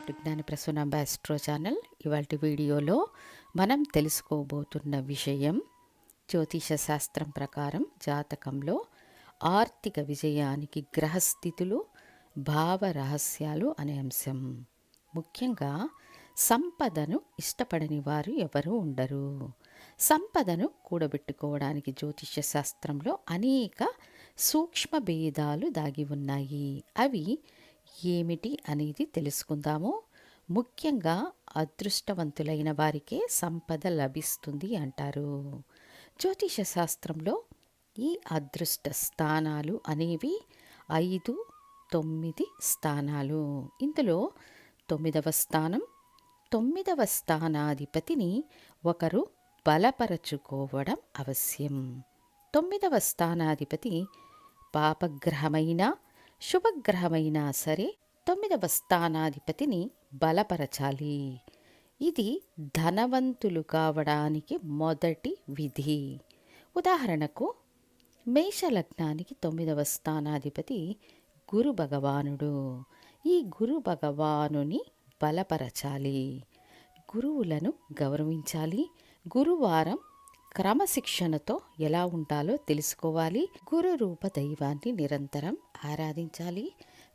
To జ్ఞాన Prasunamba astro channel. ఇవాల్టి వీడియోలో మనం తెలుసుకోబోతున్న విషయం జ్యోతిష శాస్త్రం ప్రకారం జాతకంలో ఆర్థిక విజయానికి గ్రహస్థితులు, భావ రహస్యాలు అనే అంశం. ముఖ్యంగా సంపదను ఇష్టపడని వారు ఎవరూ ఉండరు. సంపదను కూడబెట్టుకోవడానికి జ్యోతిష శాస్త్రంలో అనేక సూక్ష్మ భేదాలు దాగి ఉన్నాయి. అవి ఏమిటి అనేది తెలుసుకుందాము. ముఖ్యంగా అదృష్టవంతులైన వారికే సంపద లభిస్తుంది అంటారు. జ్యోతిష శాస్త్రంలో ఈ అదృష్ట స్థానాలు అనేవి 5, 9 స్థానాలు. ఇందులో 9వ స్థానం, 9వ స్థానాధిపతిని ఒకరు బలపరచుకోవడం అవశ్యం. 9వ స్థానాధిపతి పాపగ్రహమైన శుభగ్రహమైనా సరే 9వ స్థానాధిపతిని బలపరచాలి. ఇది ధనవంతులు కావడానికి మొదటి విధి. ఉదాహరణకు మేషలగ్నానికి 9వ స్థానాధిపతి గురు భగవానుడు. ఈ గురు భగవానుని బలపరచాలి. గురువులను గౌరవించాలి. గురువారం క్రమశిక్షణతో ఎలా ఉండాలో తెలుసుకోవాలి. గురు రూప దైవాన్ని నిరంతరం ఆరాధించాలి.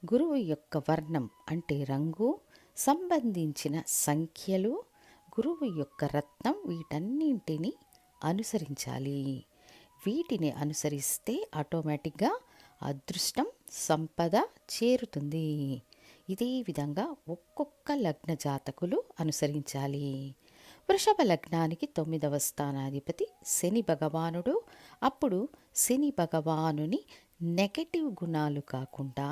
గురువు యొక్క వర్ణం అంటే రంగు, సంబంధించిన సంఖ్యలు, గురువు యొక్క రత్నం వీటన్నింటినీ అనుసరించాలి. వీటిని అనుసరిస్తే ఆటోమేటిక్గా అదృష్టం, సంపద చేరుతుంది. ఇదే విధంగా ఒక్కొక్క లగ్న జాతకులు అనుసరించాలి. వృషభ లగ్నానికి 9వ స్థానాధిపతి శని భగవానుడు. అప్పుడు శని భగవానుని నెగటివ్ గుణాలు కాకుండా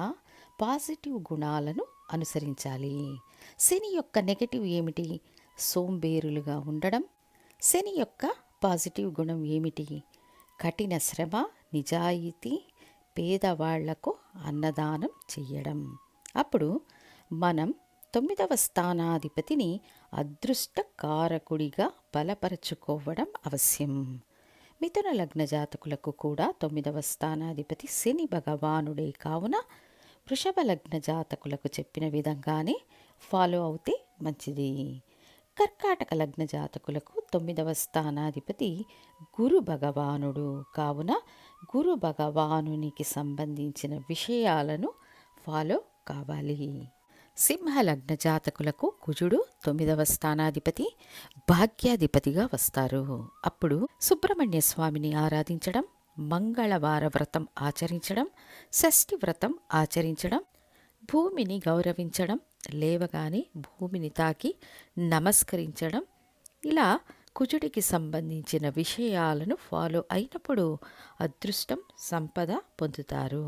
పాజిటివ్ గుణాలను అనుసరించాలి. శని యొక్క నెగటివ్ ఏమిటి? సోంబేరులుగా ఉండడం. శని యొక్క పాజిటివ్ గుణం ఏమిటి? కఠిన శ్రమ, నిజాయితీ, పేదవాళ్లకు అన్నదానం చెయ్యడం. అప్పుడు మనం 9వ స్థానాధిపతిని అదృష్ట కారకుడిగా బలపరచుకోవడం అవశ్యం. మిథున లగ్న జాతకులకు కూడా 9వ స్థానాధిపతి శని భగవానుడే కావున వృషభ లగ్న జాతకులకు చెప్పిన విధంగానే ఫాలో అవుతే మంచిది. కర్కాటక లగ్న జాతకులకు 9వ స్థానాధిపతి గురు భగవానుడు కావున గురు భగవానునికి సంబంధించిన విషయాలను ఫాలో కావాలి. సింహ లగ్న జాతకులకు కుజుడు 9వ స్థానాధిపతి భాగ్యాధిపతిగా వస్తారు. అప్పుడు సుబ్రహ్మణ్య స్వామిని ఆరాధించడం, మంగళవార వ్రతం ఆచరించడం, షష్ఠి వ్రతం ఆచరించడం, భూమిని గౌరవించడం, లేవగానే భూమిని తాకి నమస్కరించడం, ఇలా కుజుడికి సంబంధించిన విషయాలను ఫాలో అయినప్పుడు అదృష్టం, సంపద పొందుతారు.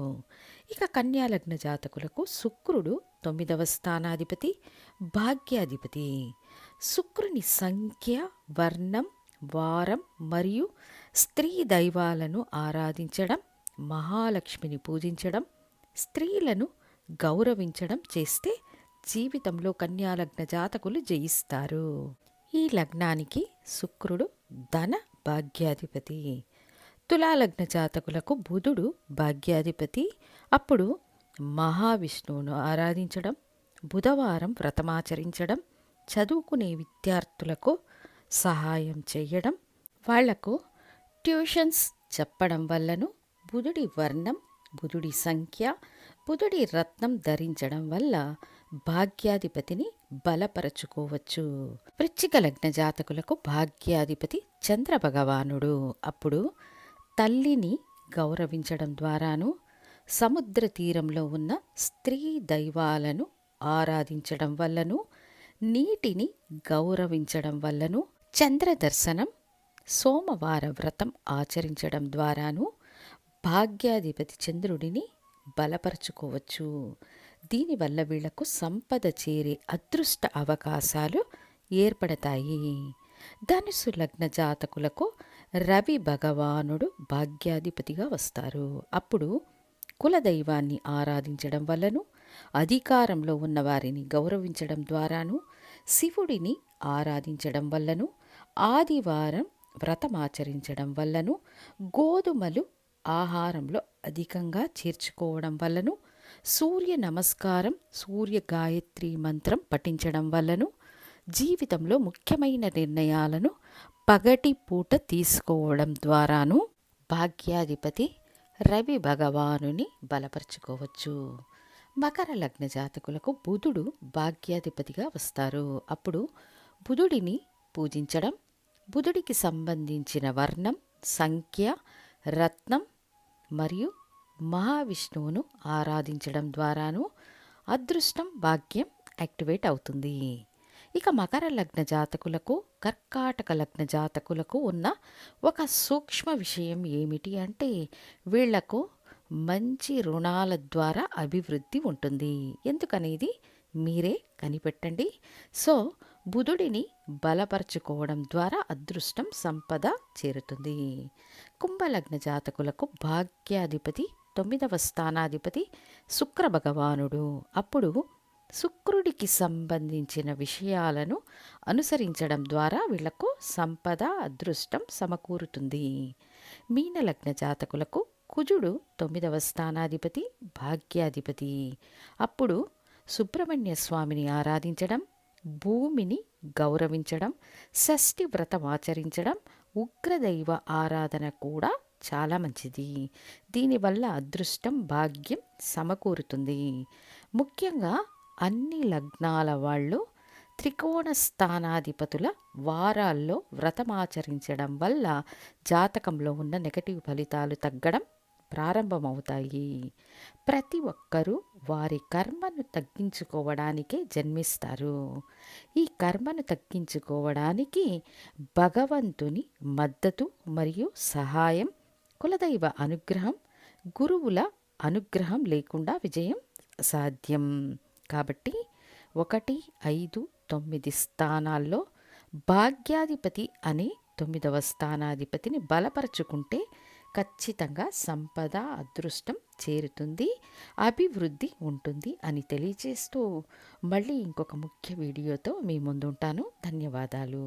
ఇక కన్యా లగ్న జాతకులకు శుక్రుడు 9వ స్థానాధిపతి భాగ్యాధిపతి. శుక్రుని సంఖ్య, వర్ణం, వారం మరియు స్త్రీ దైవాలను ఆరాధించడం, మహాలక్ష్మిని పూజించడం, స్త్రీలను గౌరవించడం చేస్తే జీవితంలో కన్యా లగ్న జాతకులు జయిస్తారు. ఈ లగ్నానికి శుక్రుడు ధన భాగ్యాధిపతి. తులాలగ్న జాతకులకు బుధుడు భాగ్యాధిపతి. అప్పుడు మహావిష్ణువును ఆరాధించడం, బుధవారం వ్రతమాచరించడం, చదువుకునే విద్యార్థులకు సహాయం చేయడం, వాళ్లకు ట్యూషన్స్ చెప్పడం వల్లను బుధుడి వర్ణం, బుధుడి సంఖ్య, బుధుడి రత్నం ధరించడం వల్ల భాగ్యాధిపతిని బలపరచుకోవచ్చు. వృశ్చిక లగ్న జాతకులకు భాగ్యాధిపతి చంద్ర భగవానుడు. అప్పుడు తల్లిని గౌరవించడం ద్వారాను, సముద్ర తీరంలో ఉన్న స్త్రీ దైవాలను ఆరాధించడం వల్లను, నీటిని గౌరవించడం వల్లను, చంద్ర దర్శనం, సోమవార వ్రతం ఆచరించడం ద్వారాను భాగ్యాధిపతి చంద్రుడిని బలపరచుకోవచ్చు. దీనివల్ల వీళ్లకు సంపద చేరే అదృష్ట అవకాశాలు ఏర్పడతాయి. ధనుసు లగ్న జాతకులకు రవి భగవానుడు భాగ్యాధిపతిగా వస్తారు. అప్పుడు కులదైవాన్ని ఆరాధించడం వల్లను, అధికారంలో ఉన్నవారిని గౌరవించడం ద్వారాను, శివుడిని ఆరాధించడం వల్లను, ఆదివారం వ్రతమాచరించడం వల్లను, గోధుమలు ఆహారంలో అధికంగా చేర్చుకోవడం వల్లను సూర్య నమస్కారం, సూర్య గాయత్రి మంత్రం పఠించడం వల్లను జీవితంలో ముఖ్యమైన నిర్ణయాలను పగటి పూట తీసుకోవడం ద్వారాను భాగ్యాధిపతి రవి భగవానుని బలపరుచుకోవచ్చు. మకర లగ్న జాతకులకు బుధుడు భాగ్యాధిపతిగా వస్తారు. అప్పుడు బుధుడిని పూజించడం, బుధుడికి సంబంధించిన వర్ణం, సంఖ్య, రత్నం మరియు మహావిష్ణువును ఆరాధించడం ద్వారాను అదృష్టం, భాగ్యం యాక్టివేట్ అవుతుంది. ఇక మకర లగ్న జాతకులకు, కర్కాటక లగ్న జాతకులకు ఉన్న ఒక సూక్ష్మ విషయం ఏమిటి అంటే వీళ్లకు మంచి రుణాల ద్వారా అభివృద్ధి ఉంటుంది. ఎందుకనేది మీరే కనిపెట్టండి. సో బుధుడిని బలపరచుకోవడం ద్వారా అదృష్టం, సంపద చేరుతుంది. కుంభలగ్న జాతకులకు భాగ్యాధిపతి 9వ స్థానాధిపతి శుక్ర భగవానుడు. అప్పుడు శుక్రుడికి సంబంధించిన విషయాలను అనుసరించడం ద్వారా వీళ్లకు సంపద, అదృష్టం సమకూరుతుంది. మీనలగ్న జాతకులకు కుజుడు 9వ స్థానాధిపతి, భాగ్యాధిపతి. అప్పుడు సుబ్రహ్మణ్య స్వామిని ఆరాధించడం, భూమిని గౌరవించడం, షష్ఠి వ్రతం ఆచరించడం, ఉగ్రదైవ ఆరాధన కూడా చాలా మంచిది. దీనివల్ల అదృష్టం, భాగ్యం సమకూరుతుంది. ముఖ్యంగా అన్ని లగ్నాల వాళ్ళు త్రికోణ స్థానాధిపతుల వారాల్లో వ్రతమాచరించడం వల్ల జాతకంలో ఉన్న నెగటివ్ ఫలితాలు తగ్గడం ప్రారంభమవుతాయి. ప్రతి ఒక్కరూ వారి కర్మను తగ్గించుకోవడానికే జన్మిస్తారు. ఈ కర్మను తగ్గించుకోవడానికి భగవంతుని మద్దతు మరియు సహాయం, కులదైవ అనుగ్రహం, గురువుల అనుగ్రహం లేకుండా విజయం సాధ్యం. కాబట్టి 1, 5, 9 స్థానాల్లో భాగ్యాధిపతి అనే 9వ స్థానాధిపతిని బలపరుచుకుంటే ఖచ్చితంగా సంపద, అదృష్టం చేరుతుంది, అభివృద్ధి ఉంటుంది అని తెలియజేస్తూ మళ్ళీ ఇంకొక ముఖ్య వీడియోతో మీ ముందుంటాను. ధన్యవాదాలు.